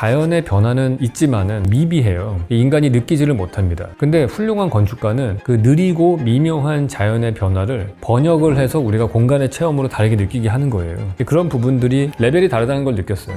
자연의 변화는 있지만은 미비해요. 인간이 느끼지를 못합니다. 근데 훌륭한 건축가는 그 느리고 미묘한 자연의 변화를 번역을 해서 우리가 공간의 체험으로 다르게 느끼게 하는 거예요. 그런 부분들이 레벨이 다르다는 걸 느꼈어요.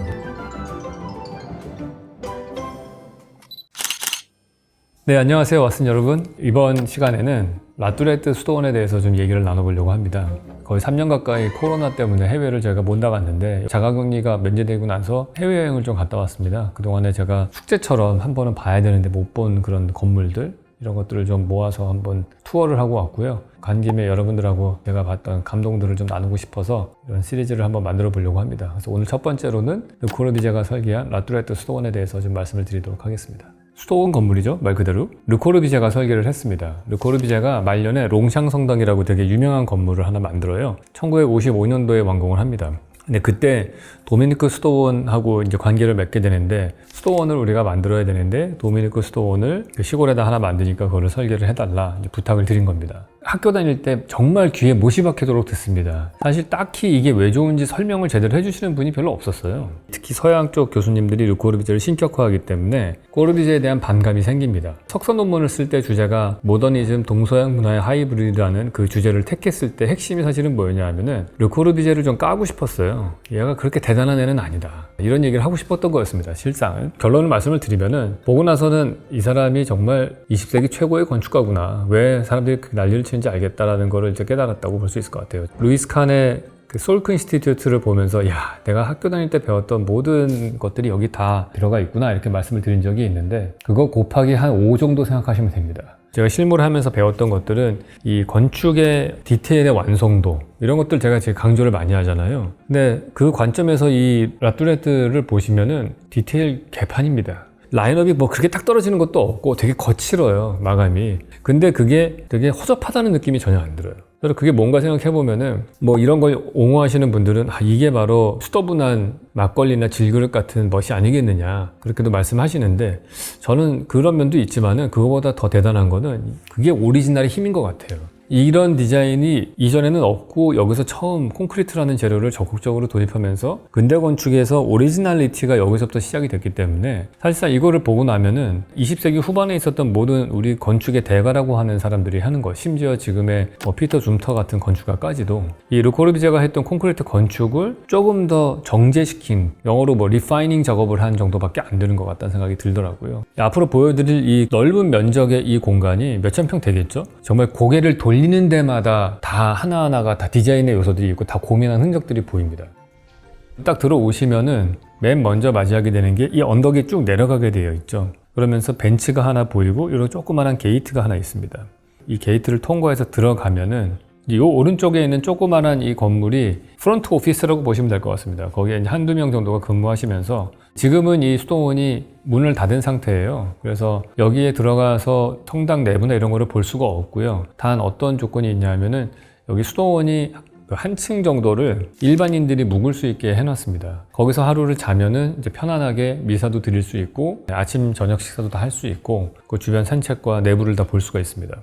네, 안녕하세요, 왓슨 여러분. 이번 시간에는 라뚜레트 수도원에 대해서 좀 얘기를 나눠보려고 합니다. 거의 3년 가까이 코로나 때문에 해외를 제가 못 나갔는데 자가격리가 면제되고 나서 해외여행을 좀 갔다 왔습니다. 그동안에 제가 숙제처럼 한 번은 봐야 되는데 못 본 그런 건물들, 이런 것들을 좀 모아서 한번 투어를 하고 왔고요. 간 김에 여러분들하고 제가 봤던 감동들을 좀 나누고 싶어서 이런 시리즈를 한번 만들어 보려고 합니다. 그래서 오늘 첫 번째로는 르 코르비제가 설계한 라뚜레트 수도원에 대해서 좀 말씀을 드리도록 하겠습니다. 수도원 건물이죠, 말 그대로. 르 코르비제가 설계를 했습니다. 르 코르비제가 말년에 롱샹 성당이라고 되게 유명한 건물을 하나 만들어요. 1955년도에 완공을 합니다. 근데 그때 도미니크 수도원하고 이제 관계를 맺게 되는데, 수도원을 우리가 만들어야 되는데 도미니크 수도원을 그 시골에다 하나 만드니까 그거를 설계를 해달라 이제 부탁을 드린 겁니다. 학교 다닐 때 정말 귀에 못이 박히도록 듣습니다. 사실 딱히 이게 왜 좋은지 설명을 제대로 해주시는 분이 별로 없었어요. 특히 서양 쪽 교수님들이 르 코르비제를 신격화하기 때문에 코르비제에 대한 반감이 생깁니다. 석사 논문을 쓸 때 주제가 모더니즘 동서양 문화의 하이브리드라는 그 주제를 택했을 때 핵심이 사실은 뭐였냐 하면은 르 코르비제를 좀 까고 싶었어요. 얘가 그렇게 대단한 애는 아니다, 이런 얘기를 하고 싶었던 거였습니다. 실상은. 결론을 말씀을 드리면은 보고 나서는 이 사람이 정말 20세기 최고의 건축가구나, 왜 사람들이 그 난리를 치는지 알겠다라는 거를 이제 깨달았다고 볼 수 있을 것 같아요. 루이스 칸의 그 솔크 인스티튜트를 보면서 야, 내가 학교 다닐 때 배웠던 모든 것들이 여기 다 들어가 있구나, 이렇게 말씀을 드린 적이 있는데, 그거 곱하기 한 5 정도 생각하시면 됩니다. 제가 실무를 하면서 배웠던 것들은 이 건축의 디테일의 완성도, 이런 것들 제가 지금 강조를 많이 하잖아요. 근데 그 관점에서 이 라뚜레트를 보시면은 디테일 개판입니다. 라인업이 뭐 그렇게 딱 떨어지는 것도 없고 되게 거칠어요, 마감이. 근데 그게 되게 허접하다는 느낌이 전혀 안 들어요. 그래서 그게 뭔가 생각해보면은, 뭐 이런 걸 옹호하시는 분들은 이게 바로 수더분한 막걸리나 질그릇 같은 멋이 아니겠느냐, 그렇게도 말씀하시는데, 저는 그런 면도 있지만은 그거보다 더 대단한 거는 그게 오리지널의 힘인 것 같아요. 이런 디자인이 이전에는 없고 여기서 처음 콘크리트라는 재료를 적극적으로 도입하면서 근대 건축에서 오리지널리티가 여기서부터 시작이 됐기 때문에, 사실상 이거를 보고 나면은 20세기 후반에 있었던 모든 우리 건축의 대가라고 하는 사람들이 하는 것, 심지어 지금의 피터 줌터 같은 건축가까지도 이 르 코르비제가 했던 콘크리트 건축을 조금 더 정제시킨, 영어로 뭐 리파이닝 작업을 한 정도밖에 안 되는 것 같다는 생각이 들더라고요. 앞으로 보여드릴 이 넓은 면적의 이 공간이 몇천 평 되겠죠? 정말 고개를 돌리는 데마다 다 하나하나가 다 디자인의 요소들이 있고 다 고민한 흔적들이 보입니다. 딱 들어오시면은 맨 먼저 맞이하게 되는 게 이 언덕이 쭉 내려가게 되어 있죠. 그러면서 벤치가 하나 보이고 이런 조그만한 게이트가 하나 있습니다. 이 게이트를 통과해서 들어가면은 이 오른쪽에 있는 조그만한 이 건물이 프론트 오피스라고 보시면 될 것 같습니다. 거기에 한두 명 정도가 근무하시면서, 지금은 이 수도원이 문을 닫은 상태예요. 그래서 여기에 들어가서 성당 내부나 이런 거를 볼 수가 없고요. 단 어떤 조건이 있냐면은 여기 수도원이 한 층 정도를 일반인들이 묵을 수 있게 해놨습니다. 거기서 하루를 자면은 이제 편안하게 미사도 드릴 수 있고 아침 저녁 식사도 다 할 수 있고 그 주변 산책과 내부를 다 볼 수가 있습니다.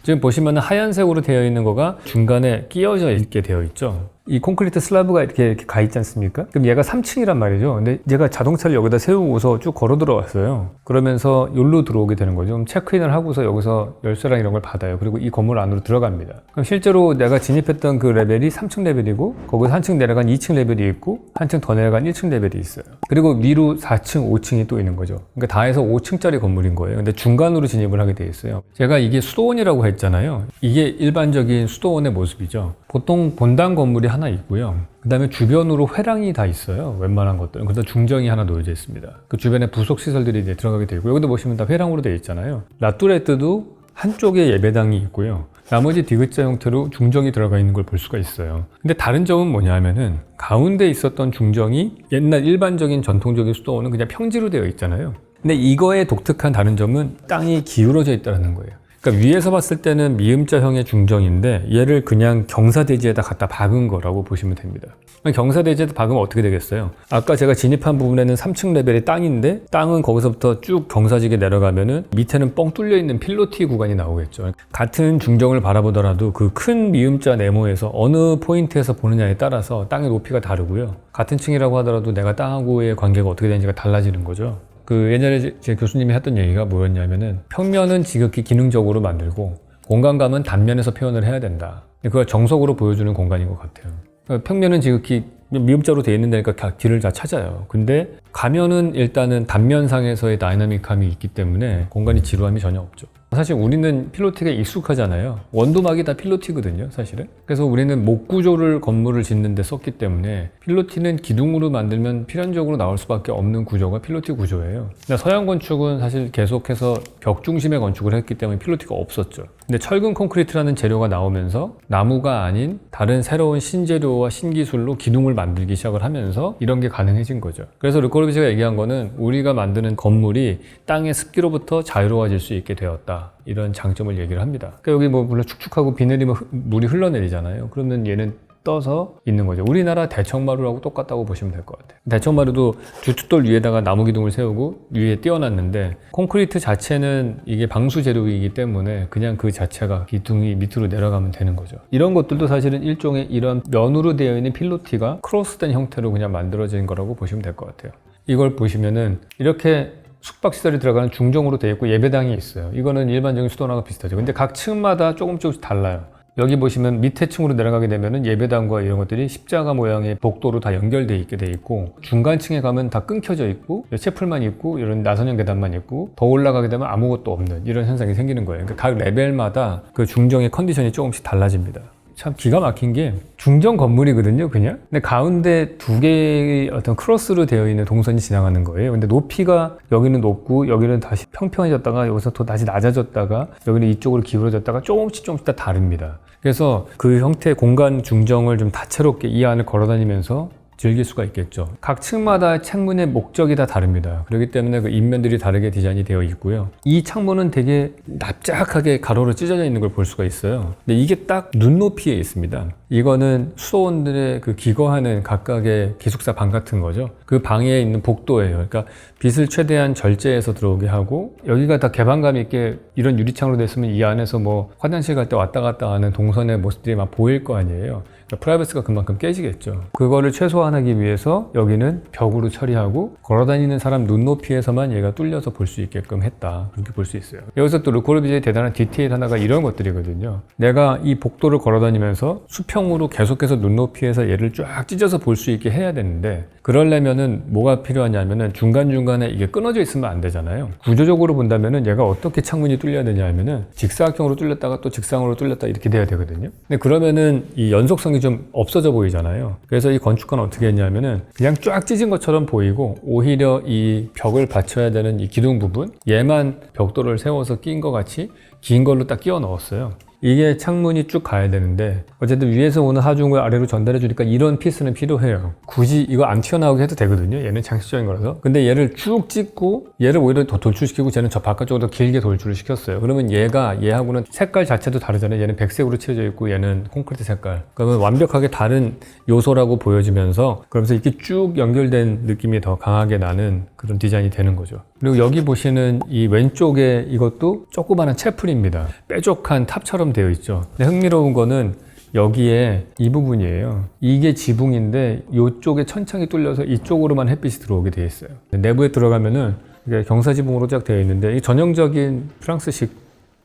지금 보시면 하얀색으로 되어 있는 거가 중간에 끼어져 있게 되어 있죠. 이 콘크리트 슬라브가 이렇게 가 있지 않습니까? 그럼 얘가 3층이란 말이죠. 근데 제가 자동차를 여기다 세우고서 쭉 걸어 들어왔어요. 그러면서 여기로 들어오게 되는 거죠. 그럼 체크인을 하고서 여기서 열쇠랑 이런 걸 받아요. 그리고 이 건물 안으로 들어갑니다. 그럼 실제로 내가 진입했던 그 레벨이 3층 레벨이고, 거기서 한층 내려간 2층 레벨이 있고, 한층 더 내려간 1층 레벨이 있어요. 그리고 위로 4층, 5층이 또 있는 거죠. 그러니까 다 해서 5층짜리 건물인 거예요. 근데 중간으로 진입을 하게 돼 있어요. 제가 이게 수도원이라고 했잖아요. 이게 일반적인 수도원의 모습이죠. 보통 본당 건물이 하나 있고요. 그 다음에 주변으로 회랑이 다 있어요. 웬만한 것들은. 그래서 중정이 하나 놓여져 있습니다. 그 주변에 부속 시설들이 이제 들어가게 되어 있고, 여기도 보시면 다 회랑으로 되어 있잖아요. 라뚜레트도 한쪽에 예배당이 있고요. 나머지 디귿자 형태로 중정이 들어가 있는 걸 볼 수가 있어요. 근데 다른 점은 뭐냐면은 가운데 있었던 중정이 옛날 일반적인 전통적인 수도원은 그냥 평지로 되어 있잖아요. 근데 이거의 독특한 다른 점은 땅이 기울어져 있다는 거예요. 그러니까 위에서 봤을 때는 미음자형의 중정인데 얘를 그냥 경사대지에다 갖다 박은 거라고 보시면 됩니다. 경사대지에다 박으면 어떻게 되겠어요? 아까 제가 진입한 부분에는 3층 레벨이 땅인데 땅은 거기서부터 쭉 경사지게 내려가면은 밑에는 뻥 뚫려 있는 필로티 구간이 나오겠죠. 같은 중정을 바라보더라도 그 큰 미음자 네모에서 어느 포인트에서 보느냐에 따라서 땅의 높이가 다르고요. 같은 층이라고 하더라도 내가 땅하고의 관계가 어떻게 되는지가 달라지는 거죠. 그 옛날에 제 교수님이 했던 얘기가 뭐였냐면은 평면은 지극히 기능적으로 만들고 공간감은 단면에서 표현을 해야 된다. 그걸 정석으로 보여주는 공간인 것 같아요. 평면은 지극히 미음자로 되어 있는 데니까 길을 다 찾아요. 근데 가면은 일단은 단면상에서의 다이나믹함이 있기 때문에 공간이 지루함이 전혀 없죠. 사실 우리는 필로티가 익숙하잖아요. 원도막이 다 필로티거든요, 사실은. 그래서 우리는 목 구조를 건물을 짓는 데 썼기 때문에 필로티는 기둥으로 만들면 필연적으로 나올 수밖에 없는 구조가 필로티 구조예요. 근데 서양 건축은 사실 계속해서 벽 중심의 건축을 했기 때문에 필로티가 없었죠. 근데 철근 콘크리트라는 재료가 나오면서 나무가 아닌 다른 새로운 신재료와 신기술로 기둥을 만들기 시작을 하면서 이런 게 가능해진 거죠. 그래서 르코르비제가 얘기한 거는 우리가 만드는 건물이 땅의 습기로부터 자유로워질 수 있게 되었다. 이런 장점을 얘기를 합니다. 그러니까 여기 뭐 물론 축축하고 비 내리면 물이 흘러내리잖아요. 그러면 얘는 떠서 있는 거죠. 우리나라 대청마루하고 똑같다고 보시면 될 것 같아요. 대청마루도 주춧돌 위에다가 나무 기둥을 세우고 위에 띄워놨는데 콘크리트 자체는 이게 방수 재료이기 때문에 그냥 그 자체가 기둥이 밑으로 내려가면 되는 거죠. 이런 것들도 사실은 일종의 이런 면으로 되어 있는 필로티가 크로스된 형태로 그냥 만들어진 거라고 보시면 될 것 같아요. 이걸 보시면은 이렇게 숙박시설이 들어가는 중정으로 되어 있고 예배당이 있어요. 이거는 일반적인 수도나가 비슷하죠. 근데 각 층마다 조금씩 달라요. 여기 보시면 밑에 층으로 내려가게 되면은 예배당과 이런 것들이 십자가 모양의 복도로 다 연결되어 있게 돼 있고 중간 층에 가면 다 끊겨져 있고 채플만 있고 이런 나선형 계단만 있고 더 올라가게 되면 아무것도 없는 이런 현상이 생기는 거예요. 그러니까 각 레벨마다 그 중정의 컨디션이 조금씩 달라집니다. 참 기가 막힌 게 중정 건물이거든요, 그냥. 근데 가운데 두 개의 어떤 크로스로 되어 있는 동선이 지나가는 거예요. 근데 높이가 여기는 높고 여기는 다시 평평해졌다가 여기서 또 다시 낮아졌다가 여기는 이쪽으로 기울어졌다가 조금씩 다 다릅니다. 그래서 그 형태의 공간 중정을 좀 다채롭게 이 안을 걸어다니면서 즐길 수가 있겠죠. 각 층마다 창문의 목적이 다 다릅니다. 그렇기 때문에 그 인면들이 다르게 디자인이 되어 있고요. 이 창문은 되게 납작하게 가로로 찢어져 있는 걸 볼 수가 있어요. 근데 이게 딱 눈높이에 있습니다. 이거는 수도원들의 그 기거하는 각각의 기숙사 방 같은 거죠. 그 방에 있는 복도예요. 그러니까 빛을 최대한 절제해서 들어오게 하고 여기가 다 개방감 있게 이런 유리창으로 됐으면 이 안에서 뭐 화장실 갈 때 왔다 갔다 하는 동선의 모습들이 막 보일 거 아니에요. 그러니까 프라이버시가 그만큼 깨지겠죠. 그거를 최소화하기 위해서 여기는 벽으로 처리하고 걸어다니는 사람 눈높이에서만 얘가 뚫려서 볼 수 있게끔 했다. 그렇게 볼 수 있어요. 여기서 또 르코르비제의 대단한 디테일 하나가 이런 것들이거든요. 내가 이 복도를 걸어다니면서 수평으로 계속해서 눈높이에서 얘를 쫙 찢어서 볼 수 있게 해야 되는데 그러려면은 뭐가 필요하냐면은 중간중간에 이게 끊어져 있으면 안 되잖아요. 구조적으로 본다면은 얘가 어떻게 창문이 뚫려야 되냐 하면은 직사각형으로 뚫렸다가 또 직상으로 뚫렸다 이렇게 돼야 되거든요. 근데 그러면은 이 연속성이 좀 없어져 보이잖아요. 그래서 이 건축가는 어떻게 했냐면은 그냥 쫙 찢은 것처럼 보이고 오히려 이 벽을 받쳐야 되는 이 기둥 부분 얘만 벽돌을 세워서 낀 것 같이 긴 걸로 딱 끼워 넣었어요. 이게 창문이 쭉 가야 되는데 어쨌든 위에서 오는 하중을 아래로 전달해 주니까 이런 피스는 필요해요. 굳이 이거 안 튀어나오게 해도 되거든요. 얘는 장식적인 거라서. 근데 얘를 쭉 찍고 얘를 오히려 더 돌출시키고 쟤는 저 바깥쪽으로 더 길게 돌출을 시켰어요. 그러면 얘하고는 색깔 자체도 다르잖아요. 얘는 백색으로 칠해져 있고 얘는 콘크리트 색깔. 그러면 완벽하게 다른 요소라고 보여지면서 그러면서 이렇게 쭉 연결된 느낌이 더 강하게 나는 그런 디자인이 되는 거죠. 그리고 여기 보시는 이 왼쪽에 이것도 조그마한 채플입니다. 뾰족한 탑처럼 되어 있죠. 근데 흥미로운 거는 여기에 이 부분이에요. 이게 지붕인데 이쪽에 천창이 뚫려서 이쪽으로만 햇빛이 들어오게 되어 있어요. 내부에 들어가면은 이게 경사지붕으로 쫙 되어 있는데 이 전형적인 프랑스식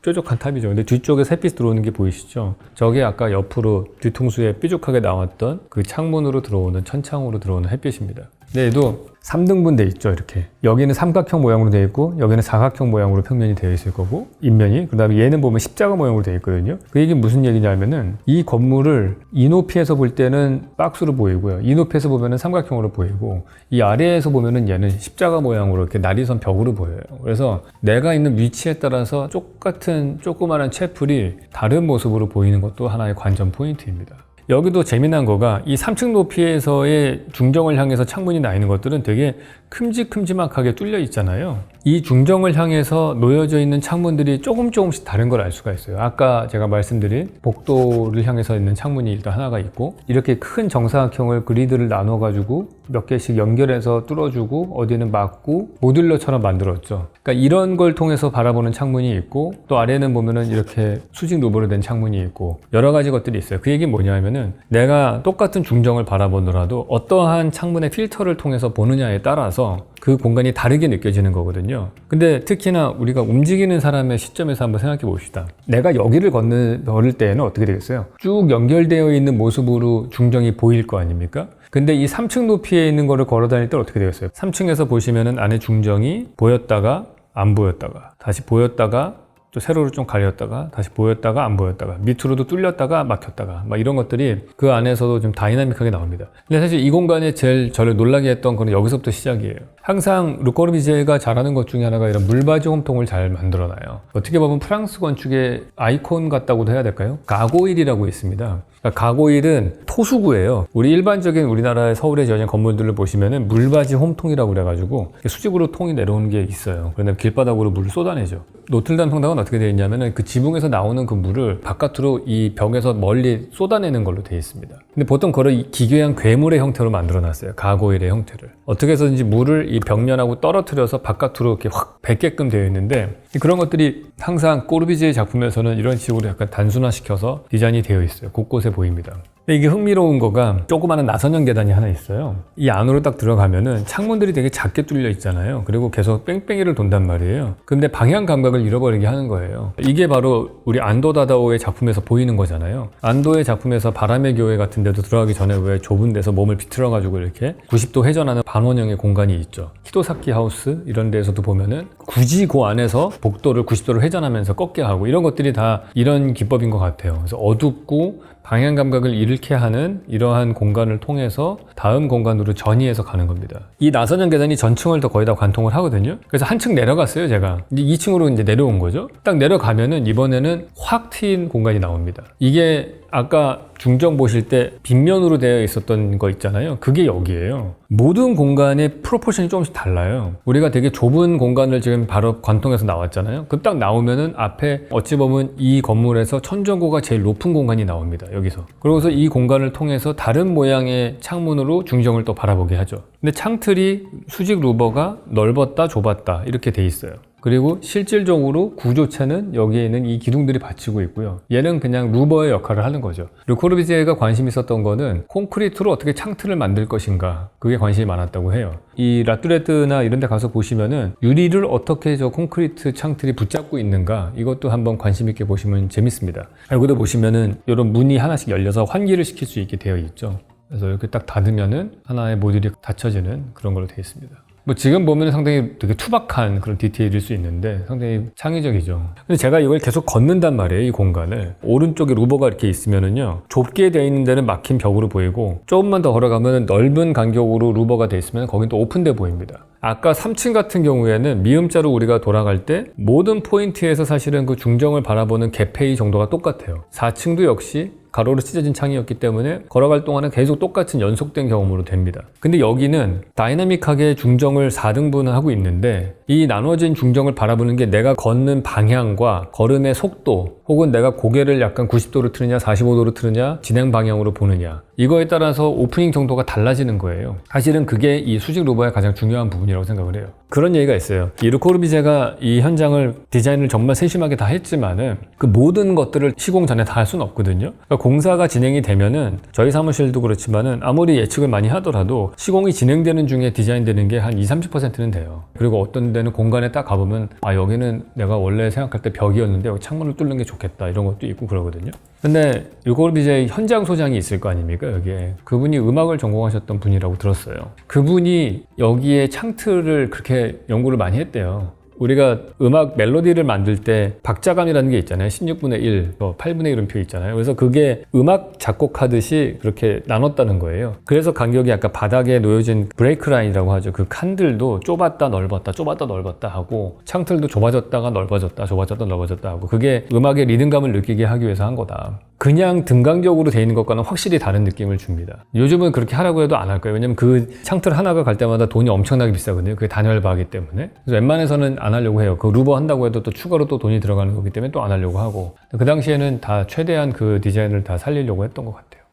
뾰족한 탑이죠. 근데 뒤쪽에 햇빛 들어오는 게 보이시죠? 저게 아까 옆으로 뒤통수에 뾰족하게 나왔던 그 창문으로 들어오는 천창으로 들어오는 햇빛입니다. 근데 얘도 3등분 돼 있죠, 이렇게. 여기는 삼각형 모양으로 되어 있고 여기는 사각형 모양으로 평면이 되어 있을 거고 인면이. 그 다음에 얘는 보면 십자가 모양으로 되어 있거든요. 그 얘기 무슨 얘기냐면은 이 건물을 이 높이에서 볼 때는 박스로 보이고요. 이 높이에서 보면은 삼각형으로 보이고 이 아래에서 보면은 얘는 십자가 모양으로 이렇게 날이선 벽으로 보여요. 그래서 내가 있는 위치에 따라서 똑같은 조그마한 채플이 다른 모습으로 보이는 것도 하나의 관전 포인트입니다. 여기도 재미난 거가 이 3층 높이에서의 중정을 향해서 창문이 나 있는 것들은 되게 큼직큼직하게 뚫려 있잖아요. 이 중정을 향해서 놓여져 있는 창문들이 조금씩 다른 걸 알 수가 있어요. 아까 제가 말씀드린 복도를 향해서 있는 창문이 일단 하나가 있고, 이렇게 큰 정사각형을 그리드를 나눠 가지고 몇 개씩 연결해서 뚫어주고 어디는 막고 모듈러처럼 만들었죠. 그러니까 이런 걸 통해서 바라보는 창문이 있고, 또 아래는 보면은 이렇게 수직 루버로 된 창문이 있고 여러 가지 것들이 있어요. 그 얘기는 뭐냐면은 내가 똑같은 중정을 바라보더라도 어떠한 창문의 필터를 통해서 보느냐에 따라서 그 공간이 다르게 느껴지는 거거든요. 근데 특히나 우리가 움직이는 사람의 시점에서 한번 생각해 봅시다. 내가 여기를 걸을 때에는 어떻게 되겠어요? 쭉 연결되어 있는 모습으로 중정이 보일 거 아닙니까? 근데 이 3층 높이에 있는 거를 걸어 다닐 때 어떻게 되겠어요? 3층에서 보시면은 안에 중정이 보였다가 안 보였다가 다시 보였다가 또 세로로 좀 가렸다가 다시 보였다가 안 보였다가 밑으로도 뚫렸다가 막혔다가 막 이런 것들이 그 안에서도 좀 다이나믹하게 나옵니다. 근데 사실 이 공간에 제일 저를 놀라게 했던 거는 여기서부터 시작이에요. 항상 르코르비제가 잘하는 것 중에 하나가 이런 물바지 홈통을 잘 만들어놔요. 어떻게 보면 프랑스 건축의 아이콘 같다고도 해야 될까요? 가고일이라고 있습니다. 그러니까 가고일은 토수구예요. 우리 일반적인 우리나라의 서울의 지어진 건물들을 보시면은 물바지 홈통이라고 그래가지고 수직으로 통이 내려오는 게 있어요. 그런데 길바닥으로 물을 쏟아내죠. 노틀담 성당은 어떻게 되어 있냐면은 그 지붕에서 나오는 그 물을 바깥으로 이 벽에서 멀리 쏟아내는 걸로 되어 있습니다. 근데 보통 그걸 기괴한 괴물의 형태로 만들어놨어요. 가고일의 형태를. 어떻게 해서든지 물을 이 벽면하고 떨어뜨려서 바깥으로 이렇게 확 뱉게끔 되어 있는데, 그런 것들이 항상 꼬르비제의 작품에서는 이런 식으로 약간 단순화시켜서 디자인이 되어 있어요. 곳곳에 보입니다. 근데 이게 흥미로운 거가 조그마한 나선형 계단이 하나 있어요. 이 안으로 딱 들어가면은 창문들이 되게 작게 뚫려 있잖아요. 그리고 계속 뺑뺑이를 돈단 말이에요. 근데 방향 감각을 잃어버리게 하는 거예요. 이게 바로 우리 안도 다다오의 작품에서 보이는 거잖아요. 안도의 작품에서 바람의 교회 같은 데도 들어가기 전에 왜 좁은 데서 몸을 비틀어 가지고 이렇게 90도 회전하는 반원형의 공간이 있죠. 히도사키 하우스 이런 데에서도 보면은 굳이 그 안에서 복도를 90도를 회전하면서 꺾게 하고 이런 것들이 다 이런 기법인 것 같아요. 그래서 어둡고 방향 감각을 잃게 하는 이러한 공간을 통해서 다음 공간으로 전이해서 가는 겁니다. 이 나선형 계단이 전층을 더 거의 다 관통을 하거든요. 그래서 한 층 내려갔어요, 제가. 이제 2층으로 이제 내려온 거죠. 딱 내려가면은 이번에는 확 트인 공간이 나옵니다. 이게 아까 중정 보실 때 빗면으로 되어 있었던 거 있잖아요. 그게 여기예요. 모든 공간의 프로포션이 조금씩 달라요. 우리가 되게 좁은 공간을 지금 바로 관통해서 나왔잖아요. 그럼 딱 나오면은 앞에 어찌 보면 이 건물에서 천정고가 제일 높은 공간이 나옵니다. 여기서. 그러고서 이 공간을 통해서 다른 모양의 창문으로 중정을 또 바라보게 하죠. 근데 창틀이 수직 루버가 넓었다 좁았다 이렇게 돼 있어요. 그리고 실질적으로 구조체는 여기에 있는 이 기둥들이 받치고 있고요. 얘는 그냥 루버의 역할을 하는 거죠. 르코르비제가 관심 있었던 거는 콘크리트로 어떻게 창틀을 만들 것인가, 그게 관심이 많았다고 해요. 이 라뚜레트나 이런 데 가서 보시면은 유리를 어떻게 저 콘크리트 창틀이 붙잡고 있는가, 이것도 한번 관심 있게 보시면 재밌습니다. 여기도 보시면은 이런 문이 하나씩 열려서 환기를 시킬 수 있게 되어 있죠. 그래서 이렇게 딱 닫으면은 하나의 모듈이 닫혀지는 그런 걸로 되어 있습니다. 뭐 지금 보면 상당히 되게 투박한 그런 디테일일 수 있는데 상당히 창의적이죠. 근데 제가 이걸 계속 걷는단 말이에요, 이 공간을. 오른쪽에 루버가 이렇게 있으면은요, 좁게 되어 있는 데는 막힌 벽으로 보이고, 조금만 더 걸어가면 넓은 간격으로 루버가 되어 있으면 거긴 또 오픈돼 보입니다. 아까 3층 같은 경우에는 미음자로 우리가 돌아갈 때 모든 포인트에서 사실은 그 중정을 바라보는 개폐의 정도가 똑같아요. 4층도 역시 가로로 찢어진 창이었기 때문에 걸어갈 동안은 계속 똑같은 연속된 경험으로 됩니다. 근데 여기는 다이나믹하게 중정을 4등분을 하고 있는데, 이 나눠진 중정을 바라보는 게 내가 걷는 방향과 걸음의 속도, 혹은 내가 고개를 약간 90도로 틀느냐 45도로 틀느냐 진행 방향으로 보느냐, 이거에 따라서 오프닝 정도가 달라지는 거예요. 사실은 그게 이 수직 루버의 가장 중요한 부분이라고 생각을 해요. 그런 얘기가 있어요. 이 르코르비제가 이 현장을 디자인을 정말 세심하게 다 했지만은 그 모든 것들을 시공 전에 다 할 수는 없거든요. 그러니까 공사가 진행이 되면은 저희 사무실도 그렇지만은 아무리 예측을 많이 하더라도 시공이 진행되는 중에 디자인되는 게 한 20-30%는 돼요. 그리고 어떤 데는 공간에 딱 가보면 아, 여기는 내가 원래 생각할 때 벽이었는데 여기 창문을 뚫는 게 좋겠다, 이런 것도 있고 그러거든요. 근데 르코르비제 현장 소장이 있을 거 아닙니까, 여기에. 그분이 음악을 전공하셨던 분이라고 들었어요. 그분이 여기에 창틀을 그렇게 연구를 많이 했대요. 우리가 음악 멜로디를 만들 때 박자감이라는 게 있잖아요. 16분의 1, 8분의 1음표 있잖아요. 그래서 그게 음악 작곡하듯이 그렇게 나눴다는 거예요. 그래서 간격이 아까 바닥에 놓여진 브레이크 라인이라고 하죠. 그 칸들도 좁았다 넓었다 좁았다 넓었다 하고, 창틀도 좁아졌다가 넓어졌다 좁아졌다 넓어졌다 하고, 그게 음악의 리듬감을 느끼게 하기 위해서 한 거다. 그냥 등강적으로 돼 있는 것과는 확실히 다른 느낌을 줍니다. 요즘은 그렇게 하라고 해도 안 할 거예요. 왜냐면 그 창틀 하나가 갈 때마다 돈이 엄청나게 비싸거든요. 그게 단열바하기 때문에. 그래서 웬만해서는 안 하려고 해요. 그 루버 한다고 해도 또 추가로 또 돈이 들어가는 거기 때문에 또 안 하려고 하고. 그 당시에는 다 최대한 그 디자인을 다 살리려고 했던 것 같아요.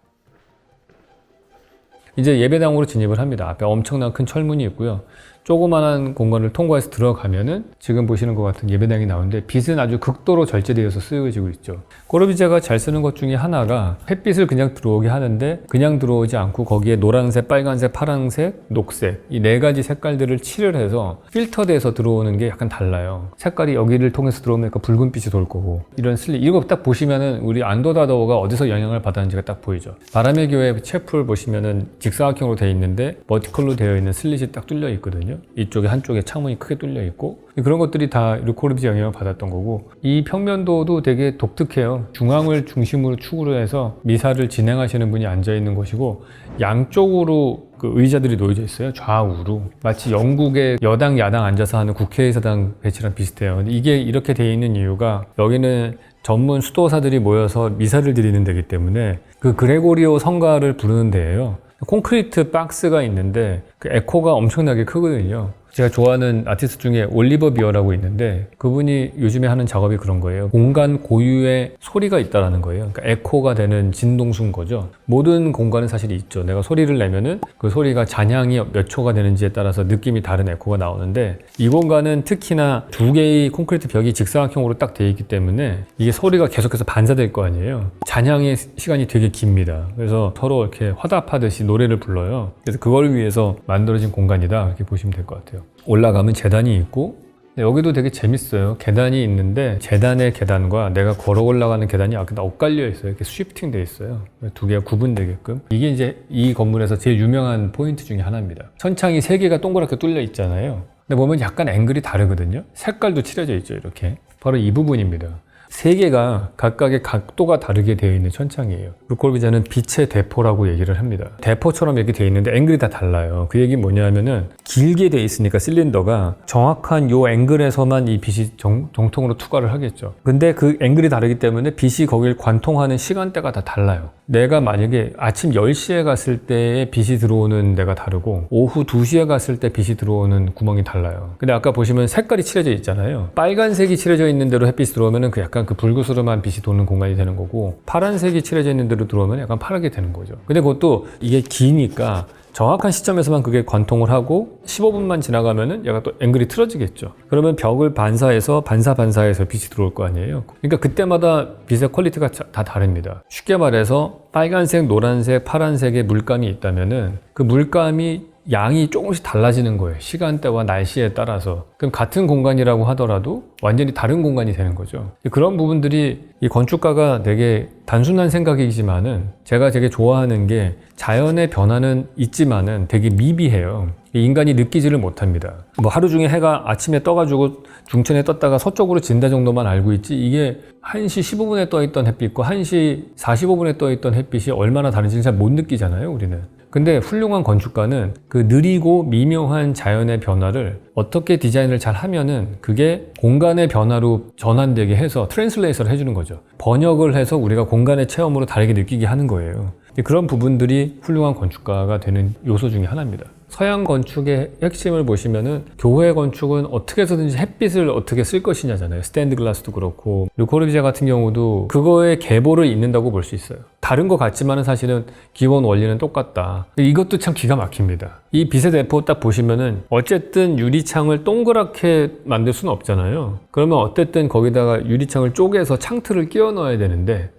이제 예배당으로 진입을 합니다. 앞에 엄청난 큰 철문이 있고요. 조그만한 공간을 통과해서 들어가면은 지금 보시는 것 같은 예배당이 나오는데 빛은 아주 극도로 절제되어서 쓰여지고 있죠. 꼬르비제가 잘 쓰는 것 중에 하나가 햇빛을 그냥 들어오게 하는데 그냥 들어오지 않고 거기에 노란색, 빨간색, 파란색, 녹색 이 네 가지 색깔들을 칠을 해서 필터돼서 들어오는 게 약간 달라요. 색깔이 여기를 통해서 들어오면 붉은 빛이 돌 거고 이런 슬릿 이거 딱 보시면은 우리 안도다도가 어디서 영향을 받았는지가 딱 보이죠. 바람의 교회 채플 보시면은 직사각형으로 되어 있는데 버티컬로 되어 있는 슬릿이 딱 뚫려 있거든요. 이쪽에 한쪽에 창문이 크게 뚫려 있고 그런 것들이 다 르코르비제 영향을 받았던 거고 이 평면도도 되게 독특해요. 중앙을 중심으로 축으로 해서 미사를 진행하시는 분이 앉아 있는 곳이고 양쪽으로 그 의자들이 놓여져 있어요. 좌우로 마치 영국의 여당 야당 앉아서 하는 국회의사당 배치랑 비슷해요. 근데 이게 이렇게 돼 있는 이유가 여기는 전문 수도사들이 모여서 미사를 드리는 데이기 때문에 그 그레고리오 성가를 부르는 데예요. 콘크리트 박스가 있는데 그 에코가 엄청나게 크거든요. 제가 좋아하는 아티스트 중에 올리버 비어라고 있는데 그분이 요즘에 하는 작업이 그런 거예요. 공간 고유의 소리가 있다라는 거예요. 그러니까 에코가 되는 진동수인 거죠. 모든 공간은 사실 있죠. 내가 소리를 내면은 그 소리가 잔향이 몇 초가 되는지에 따라서 느낌이 다른 에코가 나오는데 이 공간은 특히나 두 개의 콘크리트 벽이 직사각형으로 딱 되어 있기 때문에 이게 소리가 계속해서 반사될 거 아니에요. 잔향의 시간이 되게 깁니다. 그래서 서로 이렇게 화답하듯이 노래를 불러요. 그래서 그걸 위해서 만들어진 공간이다 이렇게 보시면 될 것 같아요. 올라가면 계단이 있고 여기도 되게 재밌어요. 계단이 있는데 계단의 계단과 내가 걸어 올라가는 계단이 아까 엇갈려 있어요. 이렇게 쉬프팅 돼 있어요. 두 개가 구분되게끔. 이게 이제 이 건물에서 제일 유명한 포인트 중에 하나입니다. 천창이 세 개가 동그랗게 뚫려 있잖아요. 근데 보면 약간 앵글이 다르거든요. 색깔도 칠해져 있죠. 이렇게. 바로 이 부분입니다. 세 개가 각각의 각도가 다르게 되어 있는 천창이에요. 르코르비제는 빛의 대포라고 얘기를 합니다. 대포처럼 이렇게 되어 있는데 앵글이 다 달라요. 그 얘기 뭐냐면은 길게 되어 있으니까 실린더가 정확한 요 앵글에서만 이 빛이 정통으로 투과를 하겠죠. 근데 그 앵글이 다르기 때문에 빛이 거길 관통하는 시간대가 다 달라요. 내가 만약에 아침 10시에 갔을 때의 빛이 들어오는 데가 다르고 오후 2시에 갔을 때 빛이 들어오는 구멍이 달라요. 근데 아까 보시면 색깔이 칠해져 있잖아요. 빨간색이 칠해져 있는 대로 햇빛이 들어오면은 그 약간 그 불그스름한 빛이 도는 공간이 되는 거고 파란색이 칠해져 있는 대로 들어오면 약간 파랗게 되는 거죠. 근데 그것도 이게 기니까 정확한 시점에서만 그게 관통을 하고 15분만 지나가면은 약간 또 앵글이 틀어지겠죠. 그러면 벽을 반사해서 반사해서 빛이 들어올 거 아니에요. 그러니까 그때마다 빛의 퀄리티가 다 다릅니다. 쉽게 말해서 빨간색, 노란색, 파란색의 물감이 있다면은 그 물감이 양이 조금씩 달라지는 거예요. 시간대와 날씨에 따라서. 그럼 같은 공간이라고 하더라도 완전히 다른 공간이 되는 거죠. 그런 부분들이 이 건축가가 되게 단순한 생각이지만은 제가 되게 좋아하는 게 자연의 변화는 있지만은 되게 미비해요. 인간이 느끼지를 못합니다. 뭐 하루 중에 해가 아침에 떠가지고 중천에 떴다가 서쪽으로 진다 정도만 알고 있지 이게 1시 15분에 떠있던 햇빛과 1시 45분에 떠있던 햇빛이 얼마나 다른지는 잘 못 느끼잖아요, 우리는. 근데 훌륭한 건축가는 그 느리고 미묘한 자연의 변화를 어떻게 디자인을 잘 하면은 그게 공간의 변화로 전환되게 해서 트랜슬레이션을 해주는 거죠. 번역을 해서 우리가 공간의 체험으로 다르게 느끼게 하는 거예요. 그런 부분들이 훌륭한 건축가가 되는 요소 중에 하나입니다. 서양 건축의 핵심을 보시면은 교회 건축은 어떻게 해서든지 햇빛을 어떻게 쓸 것이냐잖아요. 스탠드 글라스도 그렇고 르코르비제 같은 경우도 그거에 계보를 잇는다고 볼 수 있어요. 다른 것 같지만은 사실은 기본 원리는 똑같다. 이것도 참 기가 막힙니다. 이 빛의 대포 딱 보시면은 어쨌든 유리창을 동그랗게 만들 수는 없잖아요. 그러면 어쨌든 거기다가 유리창을 쪼개서 창틀을 끼워 넣어야 되는데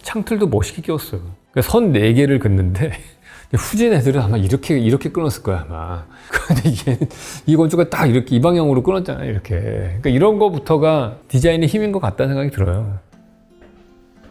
창틀도 멋있게 끼웠어요. 그러니까 선 4개를 긋는데 후진 애들은 아마 이렇게 끊었을 거야, 아마. 근데 이 건축가 딱 이렇게 이 방향으로 끊었잖아요, 이렇게. 그러니까 이런 거부터가 디자인의 힘인 것 같다는 생각이 들어요.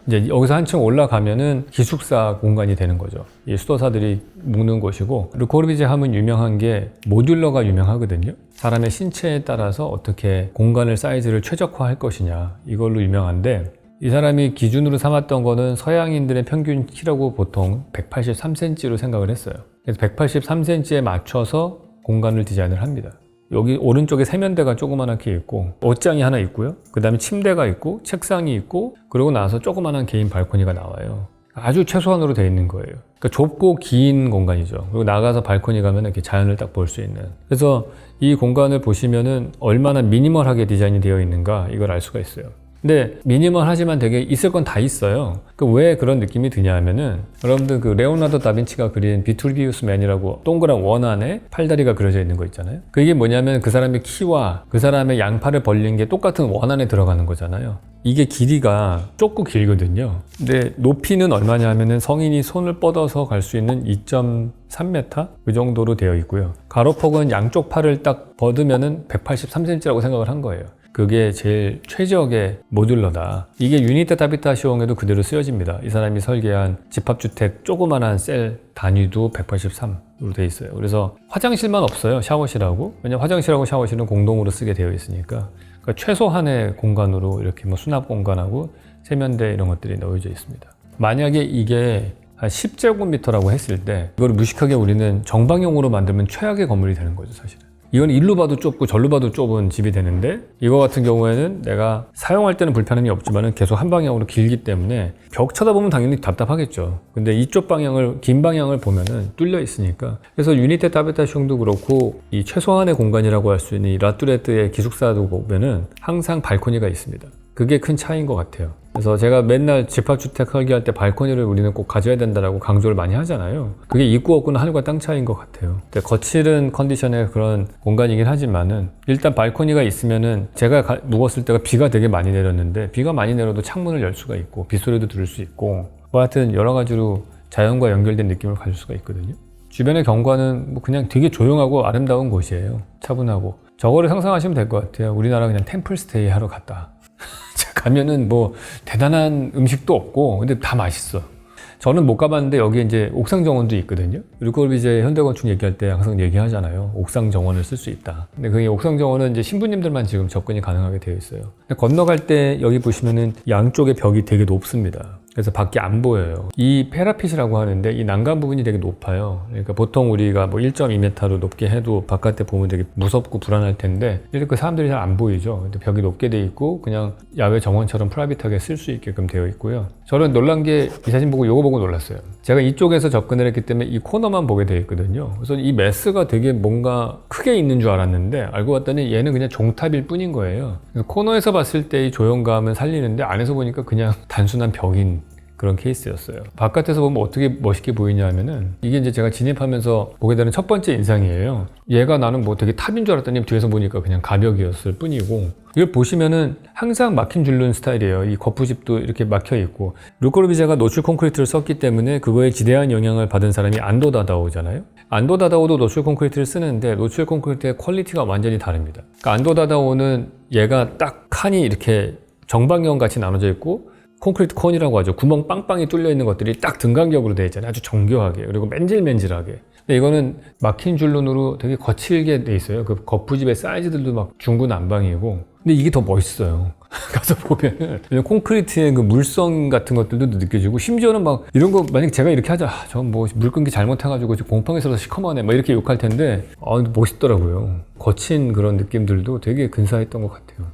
이제 여기서 한층 올라가면은 기숙사 공간이 되는 거죠. 이 수도사들이 묵는 곳이고, 르코르비제 하면 유명한 게 모듈러가 유명하거든요. 사람의 신체에 따라서 어떻게 공간을 사이즈를 최적화할 것이냐, 이걸로 유명한데, 이 사람이 기준으로 삼았던 거는 서양인들의 평균 키라고 보통 183cm로 생각을 했어요. 그래서 183cm에 맞춰서 공간을 디자인을 합니다. 여기 오른쪽에 세면대가 조그만하게 있고 옷장이 하나 있고요. 그 다음에 침대가 있고 책상이 있고 그러고 나서 조그만한 개인 발코니가 나와요. 아주 최소한으로 되어 있는 거예요. 그러니까 좁고 긴 공간이죠. 그리고 나가서 발코니 가면 이렇게 자연을 딱 볼 수 있는. 그래서 이 공간을 보시면은 얼마나 미니멀하게 디자인이 되어 있는가 이걸 알 수가 있어요. 근데 미니멀하지만 되게 있을 건 다 있어요. 왜 그런 느낌이 드냐 하면은 여러분들 그 레오나르도 다빈치가 그린 비툴비우스 맨이라고 동그란 원 안에 팔다리가 그려져 있는 거 있잖아요. 그게 뭐냐면 그 사람의 키와 그 사람의 양팔을 벌린 게 똑같은 원 안에 들어가는 거잖아요. 이게 길이가 좁고 길거든요. 근데 높이는 얼마냐 하면은 성인이 손을 뻗어서 갈 수 있는 2.3m 그 정도로 되어 있고요. 가로폭은 양쪽 팔을 딱 뻗으면은 183cm라고 생각을 한 거예요. 그게 제일 최적의 모듈러다. 이게 유니테 타비타시옹에도 그대로 쓰여집니다. 이 사람이 설계한 집합주택 조그만한 셀 단위도 183으로 돼 있어요. 그래서 화장실만 없어요. 샤워실하고. 왜냐면 화장실하고 샤워실은 공동으로 쓰게 되어 있으니까. 그러니까 최소한의 공간으로 이렇게 뭐 수납 공간하고 세면대 이런 것들이 넣어져 있습니다. 만약에 이게 한 10제곱미터라고 했을 때 이걸 무식하게 우리는 정방형으로 만들면 최악의 건물이 되는 거죠, 사실은. 이건 일로 봐도 좁고 절로 봐도 좁은 집이 되는데 이거 같은 경우에는 내가 사용할 때는 불편함이 없지만 계속 한 방향으로 길기 때문에 벽 쳐다보면 당연히 답답하겠죠. 근데 이쪽 방향을 긴 방향을 보면은 뚫려 있으니까. 그래서 유니테 타베타숑도 그렇고 이 최소한의 공간이라고 할 수 있는 이 라뚜레트의 기숙사도 보면은 항상 발코니가 있습니다. 그게 큰 차이인 것 같아요. 그래서 제가 맨날 집합주택 설계할 때 발코니를 우리는 꼭 가져야 된다라고 강조를 많이 하잖아요. 그게 있고 없고는 하늘과 땅 차이인 것 같아요. 거칠은 컨디션의 그런 공간이긴 하지만은 일단 발코니가 있으면은 제가 묵었을 때가 비가 되게 많이 내렸는데 비가 많이 내려도 창문을 열 수가 있고 빗소리도 들을 수 있고 뭐 하여튼 여러 가지로 자연과 연결된 느낌을 가질 수가 있거든요. 주변의 경관은 뭐 그냥 되게 조용하고 아름다운 곳이에요. 차분하고. 저거를 상상하시면 될 것 같아요. 우리나라 그냥 템플스테이 하러 갔다. 가면은 뭐 대단한 음식도 없고 근데 다 맛있어. 저는 못 가봤는데 여기 이제 옥상 정원도 있거든요. 르코르비제 현대건축 얘기할 때 항상 얘기하잖아요. 옥상 정원을 쓸 수 있다. 근데 그게 옥상 정원은 이제 신부님들만 지금 접근이 가능하게 되어 있어요. 근데 건너갈 때 여기 보시면은 양쪽의 벽이 되게 높습니다. 그래서 밖이 안 보여요. 이 페라핏이라고 하는데 이 난간 부분이 되게 높아요. 그러니까 보통 우리가 뭐 1.2m로 높게 해도 바깥에 보면 되게 무섭고 불안할 텐데 이렇게 사람들이 잘 안 보이죠. 근데 벽이 높게 돼 있고 그냥 야외 정원처럼 프라이빗하게 쓸 수 있게끔 되어 있고요. 저는 놀란 게 이 사진 보고 이거 보고 놀랐어요. 제가 이쪽에서 접근을 했기 때문에 이 코너만 보게 되어 있거든요. 그래서 이 메스가 되게 뭔가 크게 있는 줄 알았는데 알고 봤더니 얘는 그냥 종탑일 뿐인 거예요. 코너에서 봤을 때 이 조형감은 살리는데 안에서 보니까 그냥 단순한 벽인 그런 케이스였어요. 바깥에서 보면 어떻게 멋있게 보이냐 하면은 이게 이제 제가 진입하면서 보게 되는 첫 번째 인상이에요. 얘가 나는 뭐 되게 탑인 줄 알았더니 뒤에서 보니까 그냥 가벽이었을 뿐이고 이걸 보시면은 항상 막힌 줄눈 스타일이에요. 이 거푸집도 이렇게 막혀 있고 르코르비제가 노출 콘크리트를 썼기 때문에 그거에 지대한 영향을 받은 사람이 안도 다다오잖아요. 안도 다다오도 노출 콘크리트를 쓰는데 노출 콘크리트의 퀄리티가 완전히 다릅니다. 그러니까 안도 다다오는 얘가 딱 칸이 이렇게 정방형 같이 나눠져 있고 콘크리트 콘이라고 하죠. 구멍 빵빵이 뚫려 있는 것들이 딱 등간격으로 되어 있잖아요. 아주 정교하게 그리고 맨질맨질하게. 근데 이거는 막힌 줄눈으로 되게 거칠게 돼 있어요. 그 거푸집의 사이즈들도 막 중구난방이고. 근데 이게 더 멋있어요. 가서 보면은 콘크리트의 그 물성 같은 것들도 느껴지고 심지어는 막 이런 거 만약에 제가 이렇게 하자 저 뭐 물 끊기 잘못해가지고 곰팡이 썰어서 시커먼해 막 이렇게 욕할 텐데 멋있더라고요. 거친 그런 느낌들도 되게 근사했던 것 같아요.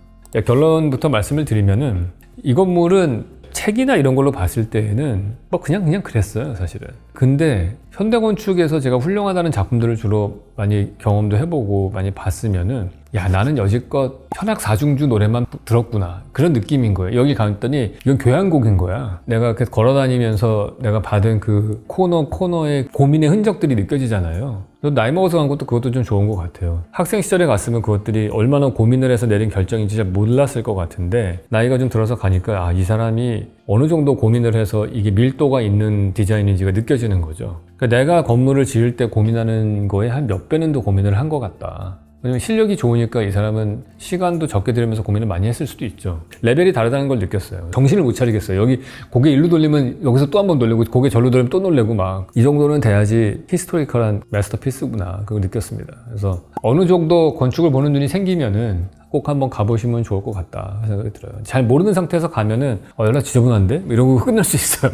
결론부터 말씀을 드리면은 이 건물은 책이나 이런 걸로 봤을 때에는 뭐 그냥 그랬어요, 사실은. 근데 현대건축에서 제가 훌륭하다는 작품들을 주로 많이 경험도 해보고 많이 봤으면은 야, 나는 여지껏 현악사중주 노래만 들었구나. 그런 느낌인 거예요. 여기 갔더니 이건 교향곡인 거야. 내가 걸어다니면서 내가 받은 그 코너의 고민의 흔적들이 느껴지잖아요. 나이 먹어서 간 것도 그것도 좀 좋은 것 같아요. 학생 시절에 갔으면 그것들이 얼마나 고민을 해서 내린 결정인지 잘 몰랐을 것 같은데 나이가 좀 들어서 가니까 이 사람이 어느 정도 고민을 해서 이게 밀도가 있는 디자인인지가 느껴지는 거죠. 그러니까 내가 건물을 지을 때 고민하는 거에 한 몇 배는 더 고민을 한 것 같다. 왜냐면 실력이 좋으니까 이 사람은 시간도 적게 들이면서 고민을 많이 했을 수도 있죠. 레벨이 다르다는 걸 느꼈어요. 정신을 못 차리겠어요. 여기 고개 일로 돌리면 여기서 또 한 번 돌리고 고개 절로 돌리면 또 놀래고 막 이 정도는 돼야지 히스토리컬한 마스터피스구나 그걸 느꼈습니다. 그래서 어느 정도 건축을 보는 눈이 생기면은 꼭 한번 가보시면 좋을 것 같다 생각이 들어요. 잘 모르는 상태에서 가면은 연락 지저분한데? 이러고 끝날 수 있어요.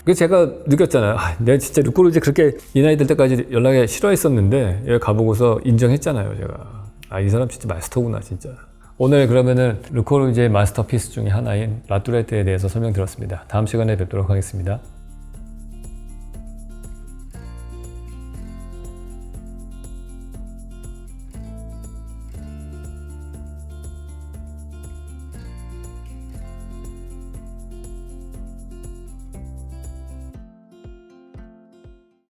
그래서 제가 느꼈잖아요. 내가 진짜 르코르비제 그렇게 이 나이 들 때까지 연락에 싫어했었는데 여기 가보고서 인정했잖아요, 제가. 아, 이 사람 진짜 마스터구나 진짜. 오늘 그러면은 르코르지의 마스터피스 중에 하나인 라뚜레트에 대해서 설명드렸습니다. 다음 시간에 뵙도록 하겠습니다.